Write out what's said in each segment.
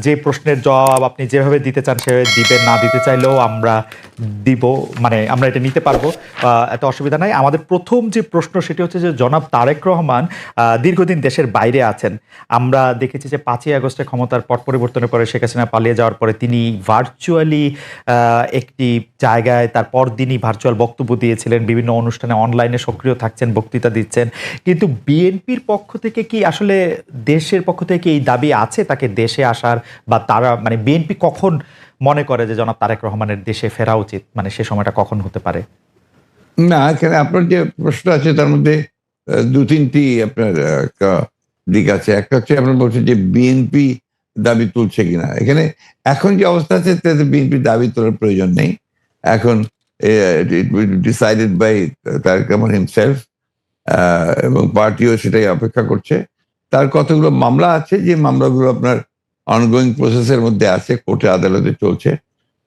যে প্রশ্নের জবাব আপনি যেভাবে দিতে চান সেভাবে দিবেন, না দিতে চাইলেও আমরা দিব, মানে আমরা এটা নিতে পারবো, এত অসুবিধা নাই। আমাদের প্রথম যে প্রশ্ন সেটি হচ্ছে যে জনাব তারেক রহমান দীর্ঘদিন দেশের বাইরে আছেন। আমরা দেখেছি যে 5ই আগস্টে ক্ষমতার পট পরিবর্তনের পরে শেখ হাসিনা পালিয়ে যাওয়ার পরে তিনি ভার্চুয়ালি একটি জায়গায় তার পরদিনই ভার্চুয়াল বক্তব্য দিয়েছিলেন, বিভিন্ন অনুষ্ঠানে অনলাইনে সক্রিয় থাকছেন, বক্তৃতা দিচ্ছেন। কিন্তু বিএনপির পক্ষ থেকে কি আসলে, দেশের পক্ষ থেকে এই দাবি আছে তাকে দেশে আসার, বা তারা মানে বিএনপি কখন মনে করে যে জনাব তারেক রহমানের দেশে ফেরা উচিত, মানে সে সময়টা কখন হতে পারে? না, এখানে আপনার যে প্রশ্ন আছে তার মধ্যে দু তিনটি আপনার দিক আছে। একটা হচ্ছে আপনার বলছেন যে বিএনপি দাবি তুলছে কিনা। এখানে এখন যে অবস্থা আছে তাতে বিএনপি দাবি তোলার প্রয়োজন নেই। এখন it will decided by Tarique Rahman himself, এবং পার্টিও সেটাই অপেক্ষা করছে। তার কতগুলো মামলা আছে, যে মামলাগুলো আপনার অনগোয়িং প্রসেসের মধ্যে আছে, কোর্টে আদালতে চলছে।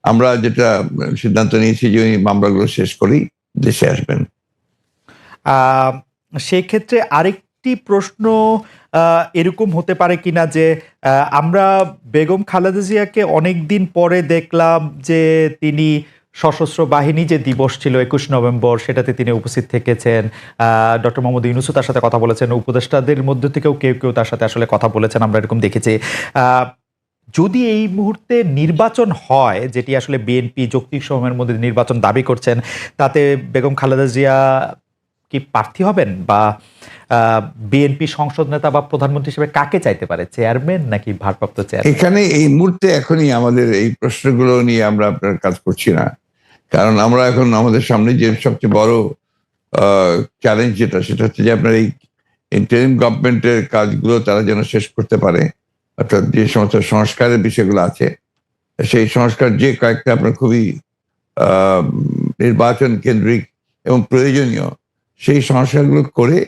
আমরা যেটা সিদ্ধান্ত নিয়েছি যে ওই মামলাগুলো শেষ করেই দেশে আসবেন। আহ, সেক্ষেত্রে আরেকটি প্রশ্ন এরকম হতে পারে কিনা যে আমরা বেগম খালেদা জিয়াকে অনেকদিন পরে দেখলাম যে তিনি সশস্ত্র বাহিনী যে দিবস ছিল 21 নভেম্বর, সেটাতে তিনি উপস্থিত থেকেছেন। ডক্টর মোহাম্মদ ইউনূসও তার সাথে কথা বলেছেন, উপদেষ্টাদের মধ্যে থেকেও কেউ কেউ তার সাথে আসলে কথা বলেছেন, আমরা এরকম দেখেছি। আহ, যদি এই মুহূর্তে নির্বাচন হয়, যেটি আসলে বিএনপি যৌক্তিক সময়ের মধ্যে নির্বাচন দাবি করছেন, তাতে বেগম খালেদা জিয়া কি প্রার্থী হবেন, বা বিএনপি সংসদ নেতা বা প্রধানমন্ত্রী হিসেবে কাকে চাইতে পারে, চেয়ারম্যান নাকি ভারপ্রাপ্ত চেয়ারম্যান? এখানে এই মুহূর্তে এখনই আমাদের এই প্রশ্নগুলো নিয়ে আমরা আপনার কাজ করছি না। কারণ আমরা এখন আমাদের সামনে যে সবচেয়ে বড় চ্যালেঞ্জ সেটা হচ্ছে যে আপনার এই ইন্টারিম গভর্নমেন্টের কাজগুলো তারা যেন শেষ করতে পারে। অর্থাৎ যে সমস্ত সংস্কারের বিষয়গুলো আছে, সেই সংস্কার যে কয়েকটা আপনার খুবই আহ, নির্বাচন কেন্দ্রিক এবং প্রয়োজনীয়, সেই সংস্কারগুলো করে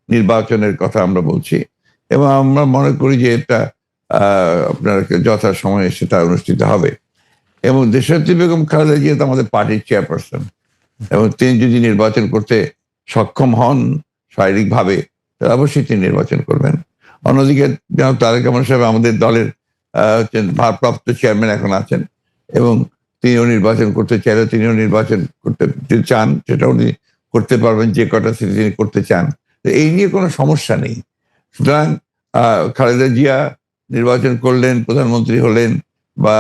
নির্বাচনের কথা আমরা বলছি। এবং আমরা মনে করি যে এটা আপনার যথা সময়ে সেটা অনুষ্ঠিত হবে। এবং দেশনেত্রী বেগম খালেদা জিয়া তো আমাদের পার্টির চেয়ারপারসন, এবং তিনি যদি নির্বাচন করতে সক্ষম হন শারীরিকভাবে, তাহলে অবশ্যই তিনি নির্বাচন করবেন। অন্যদিকে যেমন তারেক রহমান সাহেব আমাদের দলের ভারপ্রাপ্ত চেয়ারম্যান এখন আছেন, এবং তিনিও নির্বাচন করতে চাইলে তিনিও নির্বাচন করতে চান, সেটা উনি করতে পারবেন যে কটা সিটি তিনি করতে চান। তো এই নিয়ে কোনো সমস্যা নেই। সুতরাং খালেদা জিয়া নির্বাচন করলেন, প্রধানমন্ত্রী হলেন, বা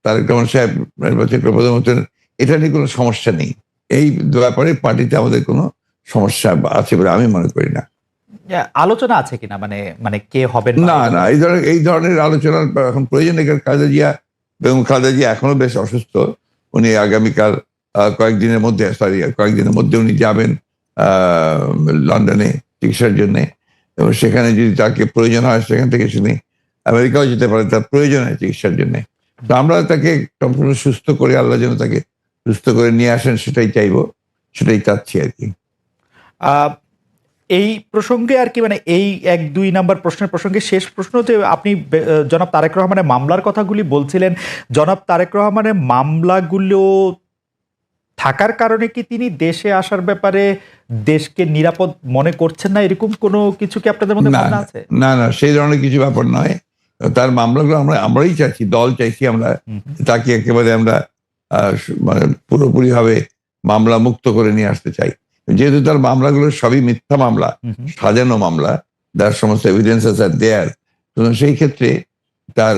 তারেক রহমান সাহেব নির্বাচন করে প্রধানমন্ত্রী হলেন, এটা নিয়ে কোনো সমস্যা নেই। এই ব্যাপারে পার্টিতে আমাদের কোনো সমস্যা আছে বলে আমি মনে করি না। আলোচনা আছে কিনা, মানে মানে কে হবেন? না, না, এই ধরনের আলোচনার এখন প্রয়োজন নেই। কারণ খালেদা জিয়া, বেগম খালেদা জিয়া এখনো বেশ অসুস্থ। উনি আগামীকাল কয়েকদিনের মধ্যে উনি যাবেন লন্ডনে চিকিৎসার জন্য। এবং সেখানে যদি তাকে প্রয়োজন হয়, সেখান থেকে শুনি আমেরিকাও যেতে পারে তার প্রয়োজন হয় চিকিৎসার জন্য। তো আমরা তাকে সম্পূর্ণ সুস্থ করে, আল্লাহ যেন তাকে সুস্থ করে নিয়ে আসেন, সেটাই চাইবো, সেটাই চাচ্ছি আর কি। আহ, এই প্রসঙ্গে আর কি, মানে এই 1-2 নাম্বার প্রশ্নের প্রসঙ্গে শেষ প্রশ্ন, যে আপনি জনাব তারেক রহমানের মামলার কথাগুলি বলছিলেন, জনাব তারেক রহমানের মামলাগুলো থাকার কারণে কি তিনি দেশে আসার ব্যাপারে দেশকে নিরাপদ মনে করছেন না, এরকম কোনো কিছু কি আপনাদের মধ্যে না, ভাবনা আছে? না, না, সেই ধরনের কিছু ব্যাপার নয়। তার মামলাগুলো আমরাই চাইছি, দল চাইছি আমরা তাকে একেবারে আমরা মানে পুরোপুরিভাবে মামলা মুক্ত করে নিয়ে আসতে চাই। যেহেতু তার মামলাগুলো সবই মিথ্যা মামলা, সাজানো মামলা, তার সমস্ত এভিডেন্সেস আর দেয়ার। সেই ক্ষেত্রে তার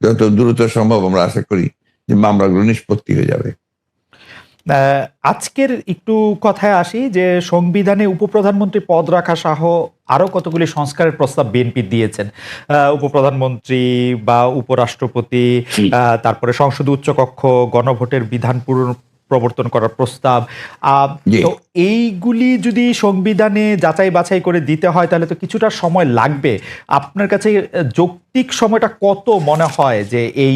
যত দ্রুত সম্ভব আমরা আশা করি যে মামলাগুলো নিষ্পত্তি হয়ে যাবে। আজকের একটু কথায় আসি, যে সংবিধানে উপপ্রধানমন্ত্রী পদ রাখা সহ আরো কতগুলি সংস্কারের প্রস্তাব বিএনপি দিয়েছেন। উপপ্রধানমন্ত্রী বা উপরাষ্ট্রপতি, তারপরে সংসদ উচ্চকক্ষ, গণভোটের বিধান প্রবর্তন করার প্রস্তাব। তো এইগুলি যদি সংবিধানে যাচাই বাছাই করে দিতে হয়, তাহলে তো কিছুটা সময় লাগবে। আপনার কাছে যৌক্তিক সময়টা কত মনে হয়, যে এই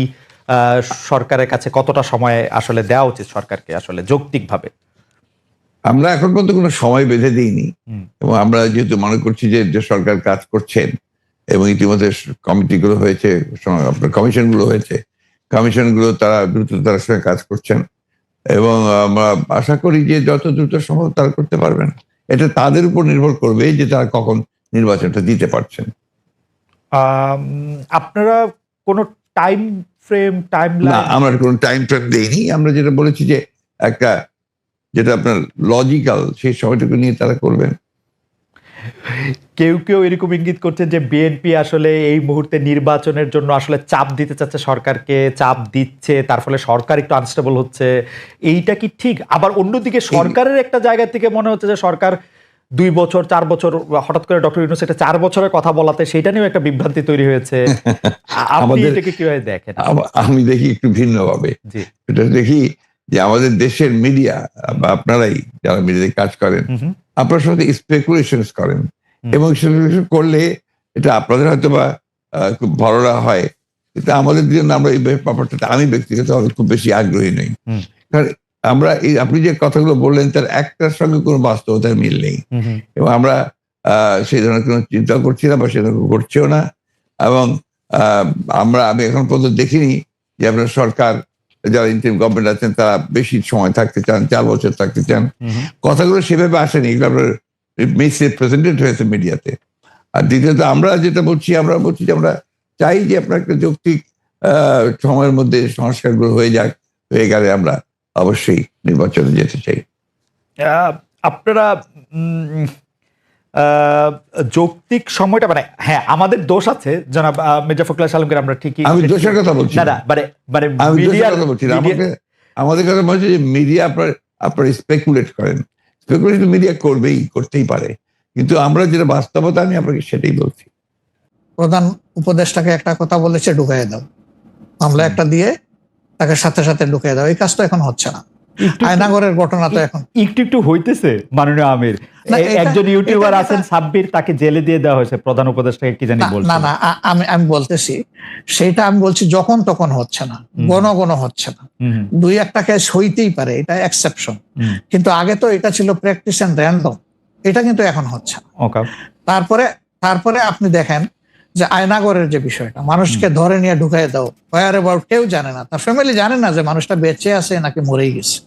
সরকারের কাছে কতটা সময় আসলে দেওয়া উচিত সরকারকে আসলে যৌক্তিকভাবে? আমরা এখন পর্যন্ত কোনো সময় বেঁধে দিইনি, এবং আমরা যেহেতু মনে করছি যে সরকার কাজ করছেন, এবং ইতিমধ্যে কমিটিগুলো হয়েছে, আপনার কমিশনগুলো হয়েছে, কমিশনগুলো তারা দ্রুততার সঙ্গে কাজ করছেন, এবং আমরা আশা করি যে যত দ্রুত সম্ভব তারা করতে পারবেন। এটা তাদের উপর নির্ভর করবে যে তারা কখন নির্বাচনটা দিতে পারছেন। আপনারা কোনো টাইম ফ্রেম, না, টাইমলাইন? আমরা কোনো টাইম ফ্রেম দেইনি। আমরা যেটা বলেছি যে একটা যেটা আপনার লজিক্যাল সেই সময়টুকু নিয়ে তারা করবেন। কেউ এরকম ইঙ্গিত করছেন যে বিএনপি আসলে এই মুহূর্তে নির্বাচনের জন্য আসলে চাপ দিতে চাচ্ছে সরকারকে, চাপ দিচ্ছে, তার ফলে সরকার একটু আনস্টেবল হচ্ছে। এইটা কি ঠিক? আবার অন্যদিকে সরকারের একটা জায়গা থেকে মনে হচ্ছে যে সরকার ২ বছর ৪ বছর, হঠাৎ করে ডক্টর ইউনূস এটা ৪ বছরের কথা বলাতে সেটা নিয়েও একটা বিভ্রান্তি তৈরি হয়েছে। আপনি আমাদের এটাকে কিভাবে দেখেন? আমি দেখি একটু ভিন্নভাবে। জি। এটা দেখি যে আমাদের দেশের মিডিয়া বা আপনারাই যারা মিডিয়াতে কাজ করেন, হু, হু, আপনার সাথে স্পেকুলেশনস করেন হুম। এবং স্পেকুলেশন করলে এটা আপনাদের হয়তো বা খুব ভররা হয়। কিন্তু আমাদের জন্য আমরা এই ব্যাপারটাতে আমি ব্যক্তিগতভাবে খুব বেশি আগ্রহী নই। হুম। কারণ আমরা এই আপনি যে কথাগুলো বললেন তার একটার সঙ্গে কোনো বাস্তবতার মিল নেই। হু, হু, এবং আমরা সেই ধরনের কোনো চিন্তা করছি না বা সে ধরনের করছিও না। এবং আহ, আমি এখন পর্যন্ত দেখিনি যে আপনার সরকার যারা ইন্টারিম গভর্নমেন্ট আছেন তারা বেশি সময় থাকতে চান, 4 বছর থাকতে চান। হু, হু। কথাগুলো সেভাবে আসেনি, এগুলো আপনার মিসরিপ্রেজেন্টেড হয়েছে মিডিয়াতে। আর দ্বিতীয়ত আমরা যেটা বলছি যে আমরা চাই যে আপনার একটা যৌক্তিক সময়ের মধ্যে সংস্কারগুলো হয়ে গেলে আমরা অবশ্যই নির্বাচনে যেতে চাই। আপনারা উম আ যৌক্তিক সময়টা মানে হ্যাঁ, আমাদের দোষ আছে জনাব মির্জা ফখরুল ইসলাম আলমগীর, আমরা ঠিকই। আমি দোষের কথা বলছি না, না। না, মানে মানে আমি দোষের মিডিয়ার কথা বলছি না। আমাদের কথা বলছি যে মিডিয়া আপনার স্পেকুলেট করেন। স্পেকুলেট মিডিয়া করতেই পারে। কিন্তু আমরা যেটা বাস্তবতা আমি আপনাকে সেটাই বলছি। প্রধান উপদেষ্টাকে একটা কথা বলেছে, ঢুকাই দাও, মামলা একটা দিয়ে তাকে সাথে সাথে ঢুকিয়ে দাও। এই কাজটা এখন হচ্ছে না। আয়নাগরের ঘটনা তো এখন একটু হইতেছে মাননীয় আমির। না, একজন ইউটিউবার এটা- আছেন সাব্বির, তাকে জেলে দিয়ে দেওয়া হয়েছে, প্রধান উপদেষ্টাকে কি জানি না বলছে। না না, আমি বলতেছি সেটা, আমি বলছি যখন তখন হচ্ছে না, ঘন হচ্ছে না। দুই একটা কেস হইতেই পারে, এটা এক্সেপশন। কিন্তু আগে তো এটা ছিল প্র্যাকটিস এন্ড র্যান্ডম, এটা কিন্তু এখন হচ্ছে না। ওকে। তারপরে আপনি দেখেন যে আয়নাগরের যে বিষয়টা, মানুষকে ধরে নিয়ে ঢুকাই দাও, হোয়ার অ্যাবাউট কেউ জানে না, তার ফ্যামিলি জানে না যে মানুষটা বেঁচে আছে নাকি মরেই গেছে।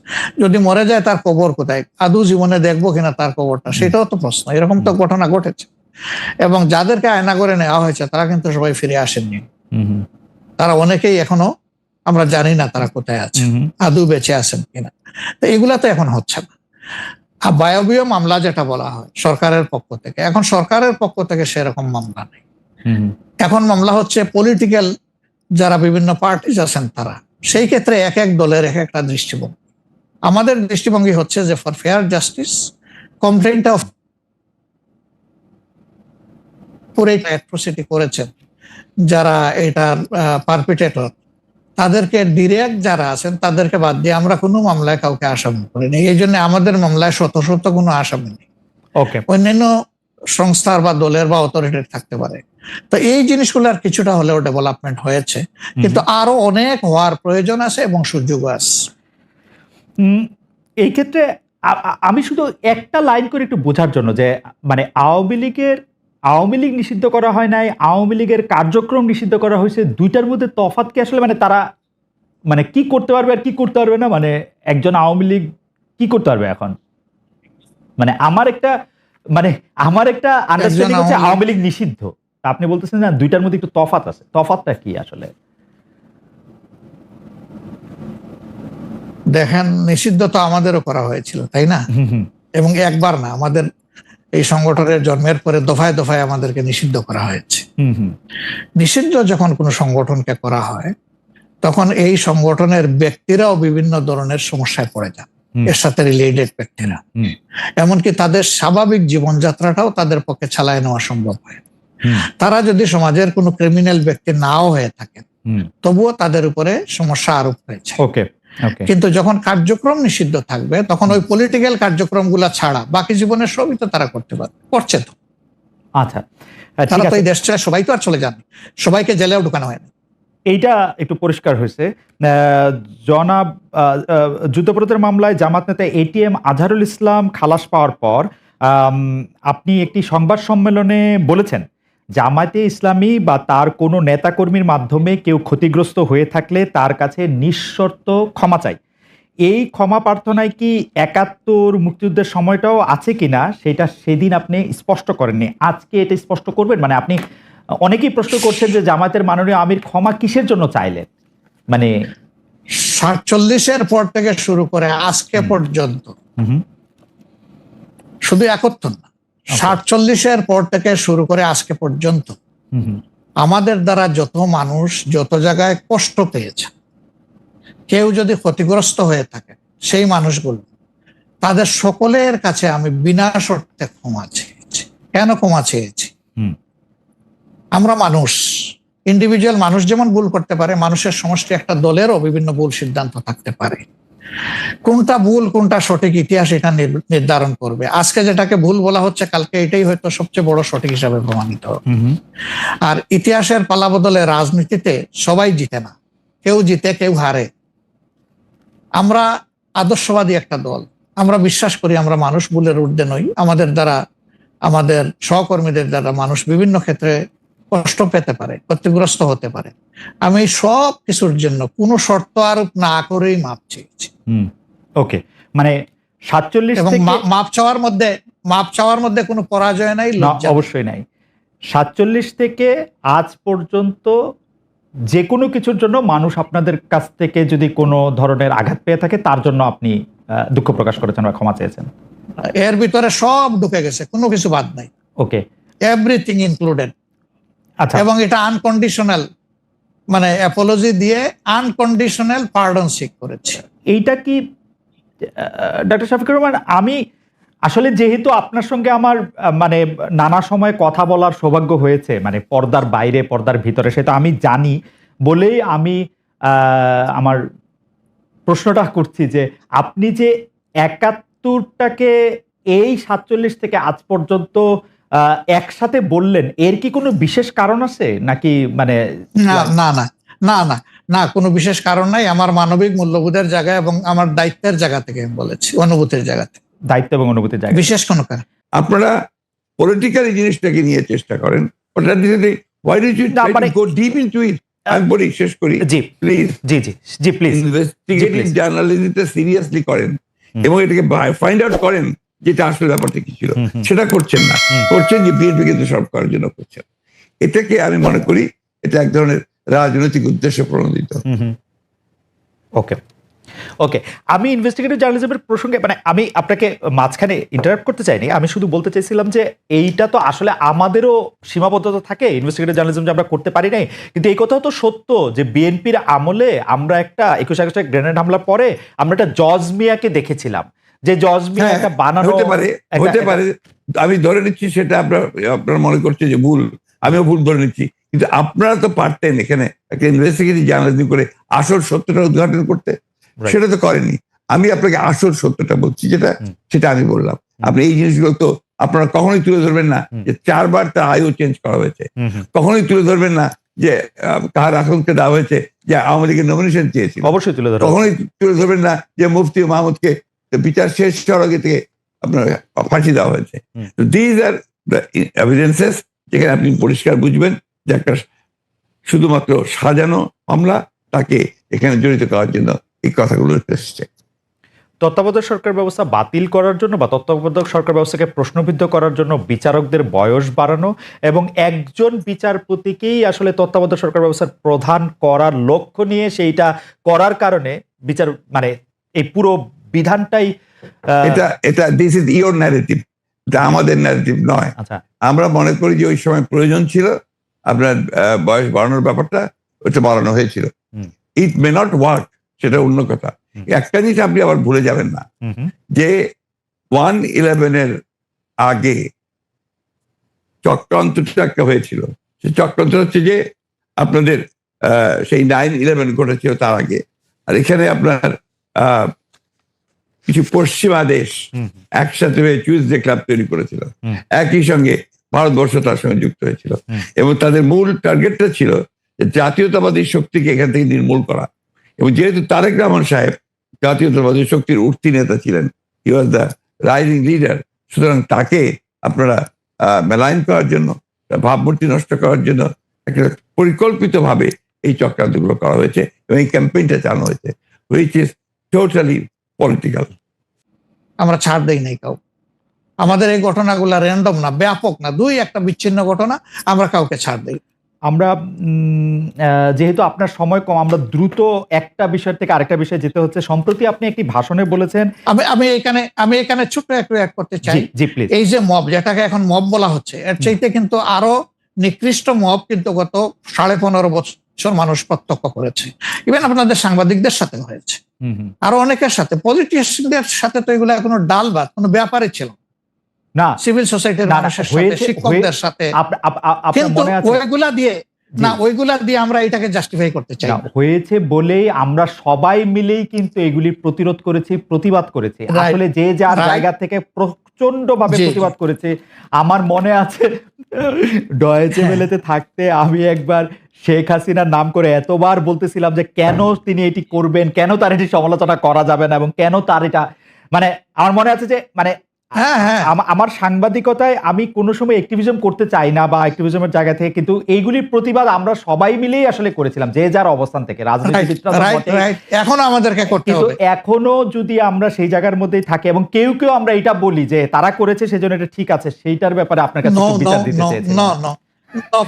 যদি মরে যায় তার কবর কোথায়, আদৌ জীবনে দেখবো কিনা তার কবরটা, সেটাও তো প্রশ্ন। এরকম তো ঘটনা ঘটেছে। এবং যাদেরকে আয়নাগরে নেওয়া হয়েছে তারা কিন্তু সবাই ফিরে আসেননি। তারা অনেকেই এখনো আমরা জানি না তারা কোথায় আছে, আদৌ বেঁচে আছেন কিনা। তো এগুলা তো এখন হচ্ছে না। আর বায়বীয় মামলা যেটা বলা হয় সরকারের পক্ষ থেকে, এখন সরকারের পক্ষ থেকে সেরকম মামলা নেই। এখন মামলা হচ্ছে পলিটিক্যাল যারা বিভিন্ন পার্টিজ আছেন তারা, সেই ক্ষেত্রে এক এক দলের এক একটা দৃষ্টিভঙ্গি। আমাদের দৃষ্টিভঙ্গি হচ্ছে যে for fair justice, complaint of পুরো অ্যাট্রোসিটি করেছেন যারা এটার পারপিটেটর, তাদেরকে ডিরেক্ট যারা আছেন তাদেরকে বাদ দিয়ে আমরা কোনো মামলায় কাউকে আসামি করিনি। এই জন্য আমাদের মামলায় শত শত কোনো আসামি নেই। ওকে। অন্যান্য সংস্থার বা দলের বা অথরিটির থাকতে পারে। তো এই জিনিসগুলোর কিছুটা হলেও ডেভেলপমেন্ট হয়েছে, কিন্তু আরো অনেক হওয়ার প্রয়োজন আছে এবং সুযোগও আছে। এই ক্ষেত্রে আমি শুধু একটা লাইন করে একটু বোঝার জন্য যে মানে আওয়ামী লীগ নিষিদ্ধ করা হয় নাই, আওয়ামী লীগের কার্যক্রম নিষিদ্ধ করা হয়েছে, দুইটার মধ্যে তফাৎ কি আসলে? মানে তারা মানে কি করতে পারবে আর কি করতে পারবে না, মানে একজন আওয়ামী লীগ কি করতে পারবে এখন? মানে আমার একটা আন্ডারস্ট্যান্ডিং হচ্ছে আওয়ামী লীগ নিষিদ্ধ, তা আপনি বলতেছেন না দুইটার মধ্যে একটু তফাৎ আছে। তফাৎটা কি আসলে? দেখেন, নিষিদ্ধ তো আমাদেরও করা হয়েছিল, তাই না? এবং একবার না, আমাদের এই সংগঠনের জন্মের পরে দফায় দফায় আমাদেরকে নিষিদ্ধ করা হয়েছে। নিষিদ্ধ যখন কোনো সংগঠনকে করা হয় তখন এই সংগঠনের ব্যক্তিরাও বিভিন্ন ধরনের সমস্যায় পড়ে যান, এর সাথে রিলেটেড ব্যক্তিরা। এমনকি তাদের স্বাভাবিক জীবনযাত্রাটাও তাদের পক্ষে চালায় নেওয়া সম্ভব হয়। তারা যদি সমাজের কোনো ক্রিমিনাল ব্যক্তি নাও হয়ে থাকেন, তবুও তাদের উপরে সমস্যা আরোপ হয়েছে। কিন্তু যখন কার্যক্রম নিষিদ্ধ থাকবে তখন ওই পলিটিক্যাল কার্যক্রমগুলা ছাড়া বাকি জীবনের সবই তো তারা করতে পারবে, করছে তো। আচ্ছা, তারা তো এই দেশ ছেড়ে সবাই তো আর চলে যান, সবাইকে জেলেও ঢুকানো হয় না। এইটা একটু পরিষ্কার হয়েছে। জনাব যুদ্ধাপরাধের মামলায় জামাত নেতা এটিএম আজহারুল ইসলাম খালাস পাওয়ার পর আপনি একটি সংবাদ সম্মেলনে বলেছেন, জামায়াতে ইসলামী বা তার কোনো নেতাকর্মীর মাধ্যমে কেউ ক্ষতিগ্রস্ত হয়ে থাকলে তার কাছে নিঃশর্ত ক্ষমা চাই। এই ক্ষমা প্রার্থনায় কি ৭১ মুক্তিযুদ্ধের সময়টাও আছে কিনা সেটা সেদিন আপনি স্পষ্ট করেননি, আজকে এটা স্পষ্ট করবেন? মানে আপনি অনেকেই প্রশ্ন করছেন যে জামায়াতের মাননীয় আমির ক্ষমা কিসের জন্য চাইলেন, মানে 47-এর পর থেকে শুরু করে আজকে পর্যন্ত, হুম, শুধু 71 না, 47-এর পর থেকে শুরু করে আজকে পর্যন্ত হুম, আমাদের দ্বারা যত মানুষ যত জায়গায় কষ্ট পেয়েছে, কেউ যদি ক্ষতিগ্রস্ত হয়ে থাকে, সেই মানুষগুলো তাদের সকলের কাছে আমি বিনা শর্তে ক্ষমা চেয়েছি। কেন ক্ষমা চেয়েছি? হুম, আমরা মানুষ, ইন্ডিভিজুয়াল মানুষ যেমন ভুল করতে পারে, মানুষের সমষ্টি একটা দলেরও বিভিন্ন ভুল সিদ্ধান্ত থাকতে পারে। কোনটা ভুল কোনটা সঠিক ইতিহাস এটা নির্ধারণ করবে। আজকে যেটাকে ভুল বলা হচ্ছে, কালকে এটাই হয়তো সবচেয়ে বড় সঠিক হিসাবে প্রমাণিত হবে। হুম, আর ইতিহাসের পালাবদলে রাজনীতিতে সবাই জিতে না, কেউ জিতে কেউ হারে। আমরা আদর্শবাদী একটা দল, আমরা বিশ্বাস করি আমরা মানুষ ভুলের ঊর্ধ্বে নই। আমাদের দ্বারা, আমাদের সহকর্মীদের দ্বারা মানুষ বিভিন্ন ক্ষেত্রে কষ্ট পেতে পারে, ক্ষতিগ্রস্ত হতে পারে। আমি এই সব কিছুর জন্য কোনো শর্ত আরোপ না করেই মাপ চেয়েছি। হুম, ওকে, মানে 47 এবং থেকে মাপ চাওয়ার মধ্যে কোনো পরাজয় নাই, না, লজ্জা নেই। অবশ্যই নাই। 47 থেকে আজ পর্যন্ত যে কোনো কিছুর জন্য মানুষ আপনাদের কাছ থেকে যদি কোনো ধরনের আঘাত পেয়ে থাকে, তার জন্য আপনি দুঃখ প্রকাশ করেছেন বা ক্ষমা চেয়েছেন। এর ভিতরে সব ঢুকে গেছে, কোনো কিছু বাদ নাই, ওকে, এভরিথিং ইনক্লুডেড। আচ্ছা, এবং এটা আনকন্ডিশনাল, মানে অ্যাপোলজি দিয়ে আনকন্ডিশনাল পার্ডন সিক করেছে। এইটা কি ডক্টর শফিকুর রহমান, আমি আসলে যেহেতু আপনার সঙ্গে আমার মানে নানা সময় কথা বলার সৌভাগ্য হয়েছে, মানে পর্দার বাইরে পর্দার ভিতরে, সেটা আমি জানি বলেই আমি আমার প্রশ্নটা করছি যে আপনি যে 71টাকে এই 47 থেকে আজ পর্যন্ত একসাথে বললেন, এর কি কোনো বিশেষ কারণ আছে নাকি? মানে না না না না না না, কোনো বিশেষ কারণ নাই। আমার মানবিক মূল্যবোধের জায়গা এবং আমার দায়িত্বের জায়গা থেকে আমি বলেছি, অনুভূতির জায়গা থেকে, দায়িত্ব এবং অনুভূতির জায়গা। বিশেষ কোনো কারণ। আপনারা পলিটিক্যাল জিনিসটাকে নিয়ে চেষ্টা করেন, why did you না, try মানে to go deep into it? আমি বলি, শেষ করি জি প্লিজ। জি জি জি, প্লিজ ইনভেস্টিগেটিভ please. জার্নালিজমটা সিরিয়াসলি করেন এবং এটাকে ফাইন্ড আউট করেন যেটা আসলে ব্যাপারটা কি ছিল। সেটা করছেন না, করছেন যে বিএনপি কিন্তু সব করার জন্য করছেন। এটাকে আমি মনে করি এটা এক ধরনের রাজনৈতিক উদ্দেশ্যে প্রণোদিত। ওকে ওকে, আমি ইনভেস্টিগেটিভ জার্নালিজমের প্রসঙ্গে, মানে আমি আপনাকে মাঝখানে ইন্টারাপ্ট করতে চাইনি, আমি শুধু বলতে চাইছিলাম যে এইটা তো আসলে আমাদেরও সীমাবদ্ধতা থাকে, ইনভেস্টিগেটিভ জার্নালিজম যে আমরা করতে পারি নাই। কিন্তু এই কথাও তো সত্য যে বিএনপির আমলে আমরা একটা 21 আগস্টে গ্রেনেড হামলার পরে আমরা একটা জজ মিয়াকে দেখেছিলাম, যে জজ মিয়া একটা বানানো হতে পারে। আমি ধরে নিচ্ছি সেটা আপনারা মনে করছে যে ভুল, আমিও ভুল ধরে নিচ্ছি, কিন্তু আপনারা তো পারতেন এখানে একটা ইনভেস্টিগেটিভ জার্নালিজম করে আসল সত্যটা উদ্ঘাটন করতে, সেটা তো করেনি। আমি আপনাকে আসল সত্যটা বলছি, সেটা আমি বললাম। আপনি এই জিনিসগুলো তো আপনারা কখনোই তুলে ধরবেন না যে 4 বার তার আয়ু চেঞ্জ করা হয়েছে, কখনোই তুলে ধরবেন না যে কার আকাঙ্ক্ষা দেওয়া হয়েছে যে আওয়ামী লীগের নমিনেশন চেয়েছিল, অবশ্যই তুলে ধরবেন। কখনোই তুলে ধরবেন না যে মুফতি মাহমুদকে বিচার শেষ হওয়ার আগে থেকে আপনার ফাঁসি দেওয়া হয়েছে। দিজ আর দ্য এভিডেন্সেস, যেখানে আপনি পরিষ্কার বুঝবেন যে একটা শুধুমাত্র সাজানো মামলা, তাকে এখানে জড়িত করার জন্য এই কথাগুলো এসেছে। তত্ত্বাবধায়ক সরকার ব্যবস্থা বাতিল করার জন্য বা তত্ত্বাবধায়ক সরকার ব্যবস্থাকে প্রশ্নবিদ্ধ করার জন্য বিচারকদের বয়স বাড়ানো এবং একজন বিচারপতিকেই আসলে তত্ত্বাবধায়ক সরকার ব্যবস্থার প্রধান করার লক্ষ্য নিয়ে সেইটা করার কারণে বিচার, মানে এই পুরো বিধানটাই এটা দিস ইজ ইওর ন্যারেটিভ, এটা আমাদের ন্যারেটিভ নয়। আচ্ছা, আমরা মনে করি যে ওই সময় প্রয়োজন ছিল আপনার বয়স বাড়ানোর ব্যাপারটা, ওটা বাড়ানো হয়েছিল। ইট মে নট ওয়ার্ক, সেটা অন্য কথা। একটা জিনিস আপনি আবার ভুলে যাবেন না যে 1/11 আগে চক্রান্তটা একটা হয়েছিল। সে চক্রান্ত হচ্ছে যে আপনাদের সেই 9/11 ঘটেছিল তার আগে, আর এখানে আপনার কিছু পশ্চিমা দেশ একসাথে হয়ে চুইজডে ক্লাব তৈরি করেছিল, একই সঙ্গে ভারতবর্ষ তার সঙ্গে যুক্ত হয়েছিল, এবং তাদের মূল টার্গেটটা ছিল জাতীয়তাবাদী শক্তিকে এখান থেকে নির্মূল করা। এবং যেহেতু তারেক রহমান সাহেব জাতীয়তাবাদী শক্তির উঠতি নেতা ছিলেন, হি ওয়াজ দ্য রাইজিং লিডার, সুতরাং তাকে আপনারা মেলাইন করার জন্য, ভাবমূর্তি নষ্ট করার জন্য একটা পরিকল্পিতভাবে এই চক্রান্তগুলো করা হয়েছে এবং এই ক্যাম্পেইনটা চালানো হয়েছে, হুইচ ইজ টোটালি পলিটিক্যাল। আমরা ছাড় দেই নাই কাউ, আমাদের এই ঘটনাগুলো র্যান্ডম না, ব্যাপক না, দুই একটা বিচ্ছিন্ন ঘটনা, আমরা কাউকে ছাড় দিই। আমরা যেহেতু আপনার সময় কম, আমরা দ্রুত একটা বিষয় থেকে আরেকটা বিষয়ে যেতে হচ্ছে। সম্প্রতি আপনি একটি ভাষণে বলেছেন, আমি এখানে ছোট্ট একটু অ্যাড করতে চাই। জি প্লিজ। এই যে মব, যেটাকে এখন মব বলা হচ্ছে, এর চাইতে কিন্তু আরো নিকৃষ্ট মব কিন্তু গত 15.5 বছর মানুষ প্রত্যক্ষ করেছে। ইভেন আপনাদের সাংবাদিকদের সাথে হয়েছে, আরো অনেকের সাথে, পলিটিশিয়ানদের সাথে তো এগুলো কোনো ডাল ভাত, কোনো ব্যাপারই ছিল না, সিভিল সোসাইটির মানুষের সাথে, শিক্ষকদের সাথে। কিন্তু ওইগুলা দিয়ে আমরা এটাকে জাস্টিফাই করতে চাই। হয়েছে বলেই আমরা সবাই মিলেই কিন্তু এগুলির প্রতিরোধ করেছি, প্রতিবাদ করেছি। আসলে যে যার জায়গা থেকে প্রচন্ড ভাবে প্রতিবাদ করেছে। আমার মনে আছে ডয়েচে ভেলেতে থাকতে আমি একবার শেখ হাসিনার নাম করে এতবার বলতেছিলাম যে কেন তিনি এটি করবেন, কেন তার এটি সমালোচনা করা যাবে না, এবং কেন তার এটা, মানে আমার মনে আছে যে মানে আমার সাংবাদিকতায় আমি কোনো সময় অ্যাক্টিভিজম করতে চাই না বা অ্যাক্টিভিজমের জায়গা থেকে, কিন্তু এইগুলির প্রতিবাদ আমরা সবাই মিলেই আসলে করেছিলাম, যে যার অবস্থান থেকে। এখনো আমাদেরকে করতে হবে। এখনো যদি আমরা সেই জায়গার মধ্যেই থাকি এবং কেউ কেউ আমরা এটা বলি যে তারা করেছে সেজন্য এটা ঠিক আছে, সেইটার ব্যাপারে আপনার কাছে বিচার দিতে চাইছিলাম।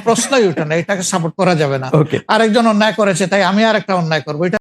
প্রশ্নই ওঠে না, এটাকে সাপোর্ট করা যাবে না। আরেকজন অন্যায় করেছে তাই আমি আরেকটা অন্যায় করবো, এটা